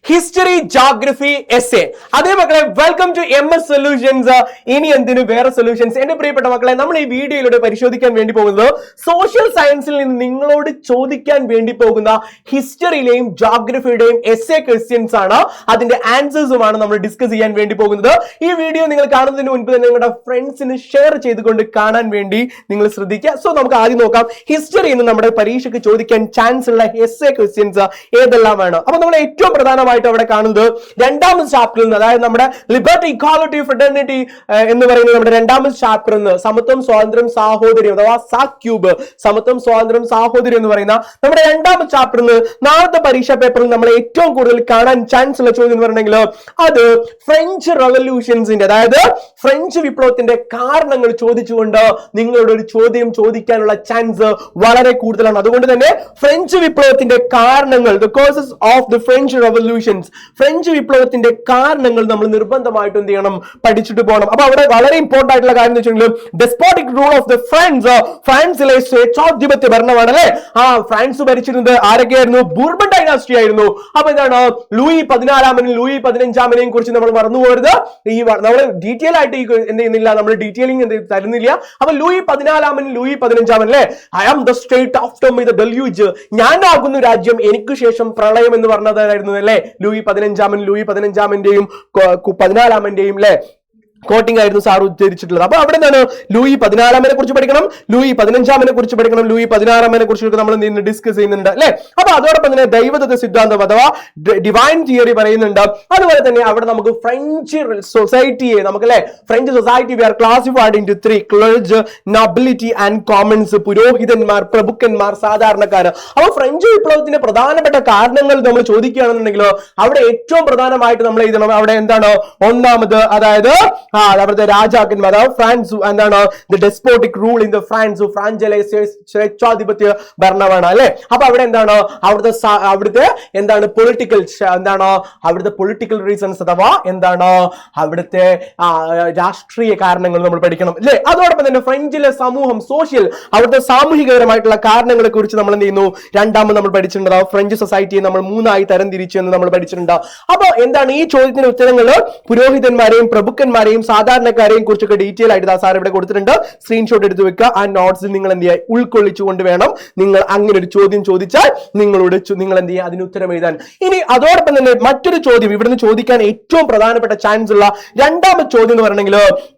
History, geography, SA. അതേ മക്കളെ, welcome to MS solutions. ഇനി എന്തിനു വേറെ സൊല്യൂഷൻസ്. എന്റെ പ്രിയപ്പെട്ട മക്കളെ, നമ്മൾ ഈ വീഡിയോയിലൂടെ പരിശോധിക്കാൻ വേണ്ടി പോകുന്നത് സോഷ്യൽ സയൻസിൽ നിന്ന് നിങ്ങളോട് ചോദിക്കാൻ വേണ്ടി പോകുന്ന ഹിസ്റ്ററിയിലെയും ജോഗ്രഫിയുടെയും എസ്എ ക്വസ്റ്റ്യൻസ് ആണ്. അതിന്റെ ആൻസേഴ്സുമാണ് നമ്മൾ ഡിസ്കസ് ചെയ്യാൻ വേണ്ടി പോകുന്നത്. ഈ വീഡിയോ നിങ്ങൾ കാണുന്നതിന് മുൻപ് തന്നെ നിങ്ങളുടെ ഫ്രണ്ട്സിന് ഷെയർ ചെയ്തുകൊണ്ട് കാണാൻ വേണ്ടി നിങ്ങൾ ശ്രദ്ധിക്കുക. സോ നമുക്ക് ആദ്യം നോക്കാം, ഹിസ്റ്ററിയിൽ നിന്ന് നമ്മുടെ പരീക്ഷയ്ക്ക് ചോദിക്കാൻ ചാൻസ് ഉള്ള എസ്എ ക്വസ്റ്റ്യൻസ് ഏതെല്ലാമാണ്. അപ്പൊ നമ്മൾ ഏറ്റവും പ്രധാനമായിട്ട് അവിടെ കാണുന്നത് രണ്ടാമത്തെ ചാപ്റ്ററിൽ നിന്ന്, അതായത് നമ്മുടെ ലിബർട്ടി, ഇക്വാലിറ്റി, ഫ്രെറ്റർണിറ്റി എന്ന് പറയുന്നത് നമ്മുടെ രണ്ടാമത്തെ ചാപ്റ്ററിൽ നിന്ന് സമത്വം, സ്വാതന്ത്ര്യം, സാഹോദര്യം അഥവാ സാക്യൂബ്, സമത്വം, സ്വാതന്ത്ര്യം, സാഹോദര്യം എന്ന് പറയുന്ന നമ്മുടെ രണ്ടാമത്തെ ചാപ്റ്ററിൽ നിന്ന് നാളത്തെ പരീക്ഷാ പേപ്പറിൽ നമ്മൾ ഏറ്റവും കൂടുതൽ കാണാൻ ചാൻസ് ഉള്ള ചോദ്യം എന്ന് പറഞ്ഞെങ്കിൽ അത് ഫ്രഞ്ച് റവല്യൂഷൻസിന്റെ, അതായത് ഫ്രഞ്ച് വിപ്ലവത്തിന്റെ കാരണങ്ങൾ ചോദിച്ചുകൊണ്ട് നിങ്ങളോട് ഒരു ചോദ്യം ചോദിക്കാനുള്ള ചാൻസ് വളരെ കൂടുതലാണ്. അതുകൊണ്ട് തന്നെ ഫ്രഞ്ച് വിപ്ലവത്തിന്റെ കാരണങ്ങൾ, the causes of the French revolutions, French വിപ്ലവത്തിന്റെ കാരണങ്ങൾ നമ്മൾ നിർബന്ധമായിട്ട് എന്ത് ചെയ്യണം, പഠിച്ചിട്ട് പോകണം. അപ്പൊ അവിടെ വളരെ ഇമ്പോർട്ടന്റ് ആയിട്ടുള്ള കാര്യം എന്ന് വെച്ചിട്ടുണ്ടെങ്കിൽ despotic rule of the France, ഫ്രാൻസിലെ സ്വേച്ഛാധിപത്യ ഭരണമാണ് അല്ലെ. ഫ്രാൻസ് ഭരിച്ചിരുന്നത് ആരൊക്കെയായിരുന്നു? ബൂർബൺ ഡൈനാസ്റ്റി ആയിരുന്നു. അപ്പൊ എന്താണ്, ലൂയി 14 ലൂയി 15 കുറിച്ച് നമ്മൾ മറന്നു പോകരുത്. ഈ നമ്മൾ ഡീറ്റെയിൽ ആയിട്ട് എന്ത് ചെയ്യുന്നില്ല, നമ്മൾ ഡീറ്റെയിലിംഗ് എന്ത് തരുന്നില്ല. അപ്പൊ ലൂയി 14 ലൂയി 15 അല്ലേ, I am the state after me the deluge, ഞാനാകുന്നു രാജ്യം എനിക്ക് ശേഷം പ്രളയം എന്ന് പറഞ്ഞതായിരുന്നു അല്ലെ. ലൂയി 15 ലൂയി 15 14 അല്ലെ കോട്ടിംഗ് ആയിരുന്നു സാർ ഉദ്ധരിച്ചിട്ടുള്ളത്. അപ്പൊ അവിടെ നിന്നാണ് ലൂയി 14 കുറിച്ച് പഠിക്കണം, ലൂയി 15 കുറിച്ച് പഠിക്കണം, ലൂയി 16 കുറിച്ചൊക്കെ നമ്മൾ ഡിസ്കസ് ചെയ്യുന്നുണ്ട് അല്ലെ. അപ്പൊ അതോടൊപ്പം തന്നെ ദൈവദത്ത സിദ്ധാന്തം അഥവാ ഡിവൈൻ തിയറി പറയുന്നുണ്ട്. അതുപോലെ തന്നെ അവിടെ നമുക്ക് ഫ്രഞ്ച് സൊസൈറ്റിയെ നമുക്ക് അല്ലെ, French society we are classified into 3 clergy, nobility and commons, പുരോഹിതന്മാർ, പ്രഭുക്കന്മാർ, സാധാരണക്കാർ. അപ്പൊ ഫ്രഞ്ച് വിപ്ലവത്തിന്റെ പ്രധാനപ്പെട്ട കാരണങ്ങൾ നമ്മൾ ചോദിക്കുകയാണെന്നുണ്ടെങ്കിൽ അവിടെ ഏറ്റവും പ്രധാനമായിട്ട് നമ്മൾ എഴുതണം. അവിടെ എന്താണ് ഒന്നാമത്, അതായത് അവിടുത്തെ രാജാക്കന്മാർ, ഫ്രാൻസ് എന്താണ് the despotic rule in the France, ഫ്രാൻസിലെ സ്വേച്ഛാധിപത്യ ഭരണമാണ് അല്ലെ. അപ്പൊ അവിടെ എന്താണ്, അവിടുത്തെ എന്താണ് പൊളിറ്റിക്കൽ, എന്താണ് അവിടുത്തെ പൊളിറ്റിക്കൽ റീസൺസ് അഥവാ എന്താണ് അവിടുത്തെ രാഷ്ട്രീയ കാരണങ്ങൾ നമ്മൾ പഠിക്കണം അല്ലെ. അതോടൊപ്പം തന്നെ ഫ്രഞ്ചിലെ സമൂഹം, സോഷ്യൽ, അവിടുത്തെ സാമൂഹികപരമായിട്ടുള്ള കാരണങ്ങളെ കുറിച്ച് നമ്മൾ എന്ത് ചെയ്യുന്നു, രണ്ടാമത് നമ്മൾ പഠിച്ചിട്ടുണ്ട്. ഫ്രഞ്ച് സൊസൈറ്റിയെ നമ്മൾ 3 തരം തിരിച്ചു എന്ന് നമ്മൾ പഠിച്ചിട്ടുണ്ട്. അപ്പൊ എന്താണ് ഈ ചോദ്യത്തിന് ഉത്തരങ്ങൾ പുരോഹിതന്മാരെയും പ്രഭുക്കന്മാരെയും സാധാരണക്കാരെയും കുറിച്ചൊക്കെ ഡീറ്റെയിൽ ആയിട്ട് സാർ ഇവിടെ കൊടുത്തിട്ടുണ്ട്. സ്ക്രീൻഷോട്ട് എടുത്ത് വെക്കുക. ആ നോട്ട്സിൽ നിങ്ങൾ എന്ത് ചെയ്യുക, ഉൾക്കൊള്ളിച്ചുകൊണ്ട് വേണം നിങ്ങൾ അങ്ങനെ ഒരു ചോദ്യം ചോദിച്ചാൽ നിങ്ങൾ എന്ത് ചെയ്യുക, അതിന് ഉത്തരം എഴുതാൻ. ഇനി അതോടൊപ്പം തന്നെ മറ്റൊരു ചോദ്യം ഇവിടുന്ന് ചോദിക്കാൻ ഏറ്റവും പ്രധാനപ്പെട്ട ചാൻസ് ഉള്ള രണ്ടാമത്തെ ചോദ്യം എന്ന് പറഞ്ഞെങ്കിൽ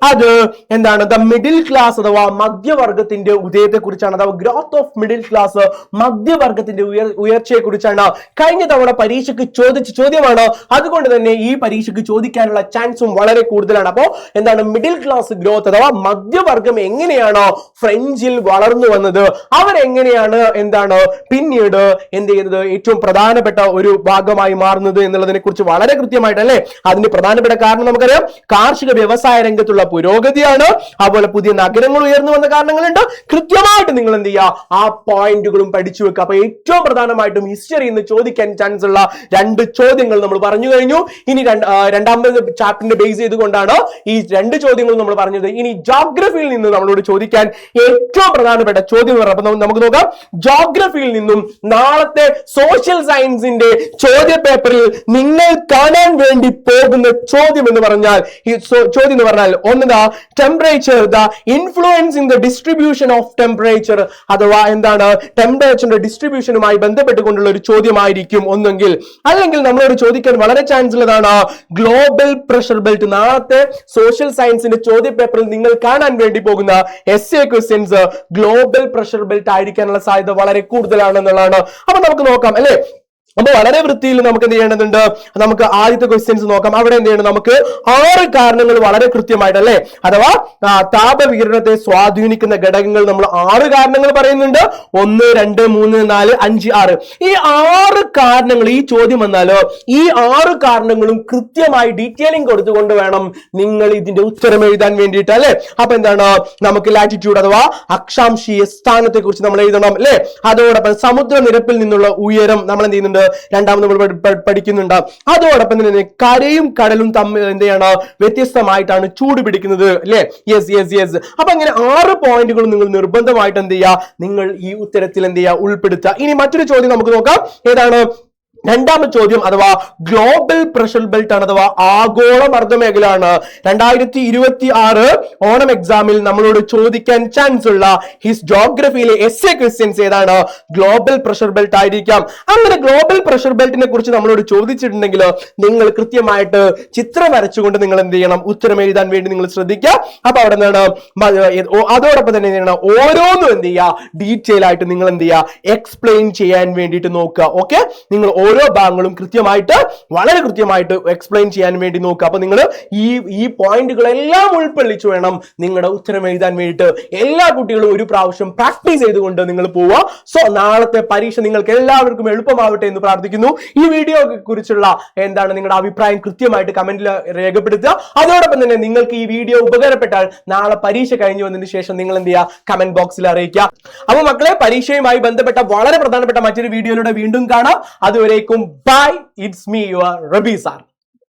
അത് എന്താണ്, ദ മിഡിൽ ക്ലാസ് അഥവാ മധ്യവർഗത്തിന്റെ ഉദയത്തെ കുറിച്ചാണ്, അഥവാ ഗ്രോത്ത് ഓഫ് മിഡിൽ ക്ലാസ്, മധ്യവർഗത്തിന്റെ ഉയർച്ചയെ കുറിച്ചാണ്. കഴിഞ്ഞ തവണ പരീക്ഷയ്ക്ക് ചോദിച്ച ചോദ്യമാണ്. അതുകൊണ്ട് തന്നെ ഈ പരീക്ഷയ്ക്ക് ചോദിക്കാനുള്ള ചാൻസും വളരെ കൂടുതലാണ്. അപ്പോ എന്താണ് മിഡിൽ ക്ലാസ് ഗ്രോത്ത് അഥവാ മധ്യവർഗം എങ്ങനെയാണോ ഫ്രഞ്ചിൽ വളർന്നു വന്നത്, അവരെങ്ങനെയാണ് എന്താണ് പിന്നീട് എന്ത് ചെയ്യുന്നത്, ഏറ്റവും പ്രധാനപ്പെട്ട ഒരു ഭാഗമായി മാറുന്നത് എന്നുള്ളതിനെ കുറിച്ച് വളരെ കൃത്യമായിട്ട് അല്ലെ. അതിന്റെ പ്രധാനപ്പെട്ട കാരണം നമുക്കറിയാം, കാർഷിക വ്യവസായ രംഗത്തുള്ള പുരോഗതിയാണ്. അതുപോലെ പുതിയ നഗരങ്ങൾ ഉയർന്നു വന്ന കാരണങ്ങളുണ്ട്. കൃത്യമായിട്ട് നിങ്ങൾ എന്ത് ചെയ്യുക, ആ പോയിന്റുകളും പഠിച്ചു വെക്കുക. അപ്പൊ ഏറ്റവും പ്രധാനമായിട്ടും ഹിസ്റ്ററിയിൽ നിന്ന് ചോദിക്കാൻ ചാൻസ് ഉള്ള 2 ചോദ്യങ്ങൾ നമ്മൾ പറഞ്ഞു കഴിഞ്ഞു. ഇനി രണ്ടാമത്തെ ചാപ്റ്ററിന്റെ ബേസ് ചെയ്തുകൊണ്ടാണ് ഈ 2 ചോദ്യങ്ങൾ നമ്മൾ പറഞ്ഞത്. ഇനി ജോഗ്രഫിയിൽ നിന്ന് നമ്മളോട് ചോദിക്കാൻ ഏറ്റവും പ്രധാനപ്പെട്ട ചോദ്യം എന്ന് പറയുമ്പോൾ നമുക്ക് നോക്കാം. ജോഗ്രഫിയിൽ നിന്നും നാളത്തെ സോഷ്യൽ സയൻസിന്റെ ചോദ്യ പേപ്പറിൽ നിങ്ങൾ കാണാൻ വേണ്ടി പോകുന്ന ചോദ്യം എന്ന് പറഞ്ഞാൽ ഒന്നതാ temperature, the influence in the distribution of temperature, അഥവാ എന്താണ് ടെമ്പറേച്ചറിന്റെ ഡിസ്ട്രിബ്യൂഷനുമായി ബന്ധപ്പെട്ടുകൊണ്ടുള്ള ഒരു ചോദ്യമായിരിക്കും ഒന്നെങ്കിൽ. അല്ലെങ്കിൽ നമ്മളോട് ചോദിക്കാൻ വളരെ ചാൻസ് ഉള്ളതാണ് ഗ്ലോബൽ പ്രഷർ ബെൽറ്റ്. നാളത്തെ സോഷ്യൽ സയൻസിന്റെ ചോദ്യ പേപ്പറിൽ നിങ്ങൾ കാണാൻ വേണ്ടി പോകുന്ന SA questions global pressure belt ആയിരിക്കാനുള്ള സാധ്യത വളരെ കൂടുതലാണെന്നുള്ളതാണ്. അപ്പൊ നമുക്ക് നോക്കാം അല്ലെ. അപ്പൊ വളരെ വൃത്തിയിൽ നമുക്ക് എന്ത് ചെയ്യേണ്ടതുണ്ട്, നമുക്ക് ആദ്യത്തെ ക്വസ്റ്റ്യൻസ് നോക്കാം. അവിടെ എന്ത് ചെയ്യണം, നമുക്ക് 6 കാരണങ്ങൾ വളരെ കൃത്യമായിട്ട് അല്ലെ, അഥവാ താപവികിരണത്തെ സ്വാധീനിക്കുന്ന ഘടകങ്ങൾ നമ്മൾ 6 കാരണങ്ങൾ പറയുന്നുണ്ട്. 1, 2, 3, 4, 5, 6. ഈ 6 കാരണങ്ങൾ, ഈ ചോദ്യം വന്നാലോ ഈ 6 കാരണങ്ങളും കൃത്യമായി ഡീറ്റെയിലിംഗ് കൊടുത്തുകൊണ്ട് വേണം നിങ്ങൾ ഇതിന്റെ ഉത്തരം എഴുതാൻ വേണ്ടിയിട്ട് അല്ലെ. അപ്പൊ എന്താണ്, നമുക്ക് ലാറ്റിറ്റ്യൂഡ് അഥവാ അക്ഷാംശീയ സ്ഥാനത്തെ കുറിച്ച് നമ്മൾ എഴുതണം അല്ലെ. അതോടൊപ്പം സമുദ്രനിരപ്പിൽ നിന്നുള്ള ഉയരം നമ്മൾ എന്ത് ചെയ്യുന്നുണ്ട്, രണ്ടാമത് നമ്മൾ പഠിക്കുന്നുണ്ട്. അതോടൊപ്പം തന്നെ കരയും കടലും തമ്മിൽ എന്ത് ചെയ്യണം, വ്യത്യസ്തമായിട്ടാണ് ചൂട് പിടിക്കുന്നത് അല്ലെ. യെസ്. അപ്പൊ അങ്ങനെ 6 പോയിന്റുകളും നിങ്ങൾ നിർബന്ധമായിട്ട് എന്ത് ചെയ്യുക, നിങ്ങൾ ഈ ഉത്തരത്തിൽ എന്ത് ചെയ്യുക, ഉൾപ്പെടുത്തുക. ഇനി മറ്റൊരു ചോദ്യം നമുക്ക് നോക്കാം. ഏതാണ്, രണ്ടാമത്തെ ചോദ്യം അഥവാ ഗ്ലോബൽ പ്രഷർ ബെൽറ്റ് ആണ് അഥവാ ആഗോള മർദ്ദമേഖലയാണ്. 2026 ഓണം എക്സാമിൽ നമ്മളോട് ചോദിക്കാൻ ചാൻസ് ഉള്ള ഹിസ് ജോഗ്രഫിയിലെ എസ്എ ക്വസ്റ്റ്യൻസ് ഏതാണ്? ഗ്ലോബൽ പ്രഷർ ബെൽറ്റ് ആയിരിക്കാം. അങ്ങനെ ഗ്ലോബൽ പ്രഷർ ബെൽറ്റിനെ കുറിച്ച് നമ്മളോട് ചോദിച്ചിട്ടുണ്ടെങ്കിൽ നിങ്ങൾ കൃത്യമായിട്ട് ചിത്രം വരച്ചുകൊണ്ട് നിങ്ങൾ എന്ത് ചെയ്യണം? ഉത്തരം എഴുതാൻ വേണ്ടി നിങ്ങൾ ശ്രദ്ധിക്കുക. അപ്പൊ അവിടെ നിന്നാണ് അതോടൊപ്പം തന്നെ ഓരോന്നും എന്ത് ചെയ്യുക? ഡീറ്റെയിൽ ആയിട്ട് നിങ്ങൾ എന്ത് ചെയ്യുക? എക്സ്പ്ലെയിൻ ചെയ്യാൻ വേണ്ടിയിട്ട് നോക്കുക. ഓക്കെ, നിങ്ങൾ ഓരോ ഭാഗങ്ങളും കൃത്യമായിട്ട് വളരെ കൃത്യമായിട്ട് എക്സ്പ്ലെയിൻ ചെയ്യാൻ വേണ്ടി നോക്കുക. അപ്പൊ നിങ്ങൾ ഈ പോയിന്റുകളെല്ലാം ഉൾക്കൊള്ളിച്ചു വേണം നിങ്ങളുടെ ഉത്തരം എഴുതാൻ വേണ്ടിയിട്ട്. എല്ലാ കുട്ടികളും ഒരു പ്രാവശ്യം പ്രാക്ടീസ് ചെയ്തുകൊണ്ട് നിങ്ങൾ പോവുക. സോ നാളത്തെ പരീക്ഷ നിങ്ങൾക്ക് എല്ലാവർക്കും എളുപ്പമാവട്ടെ എന്ന് പ്രാർത്ഥിക്കുന്നു. ഈ വീഡിയോ കുറിച്ചുള്ള എന്താണ് നിങ്ങളുടെ അഭിപ്രായം കൃത്യമായിട്ട് കമന്റിൽ രേഖപ്പെടുത്തുക. അതോടൊപ്പം തന്നെ നിങ്ങൾക്ക് ഈ വീഡിയോ ഉപകാരപ്പെട്ടാൽ നാളെ പരീക്ഷ കഴിഞ്ഞു വന്നതിന് ശേഷം നിങ്ങൾ എന്ത് ചെയ്യുക? കമന്റ് ബോക്സിൽ അറിയിക്കുക. അപ്പൊ മക്കളെ, പരീക്ഷയുമായി ബന്ധപ്പെട്ട വളരെ പ്രധാനപ്പെട്ട മറ്റൊരു വീഡിയോയിലൂടെ വീണ്ടും കാണാം. അതുവരേക്കും by. It's me, your Rabi sir.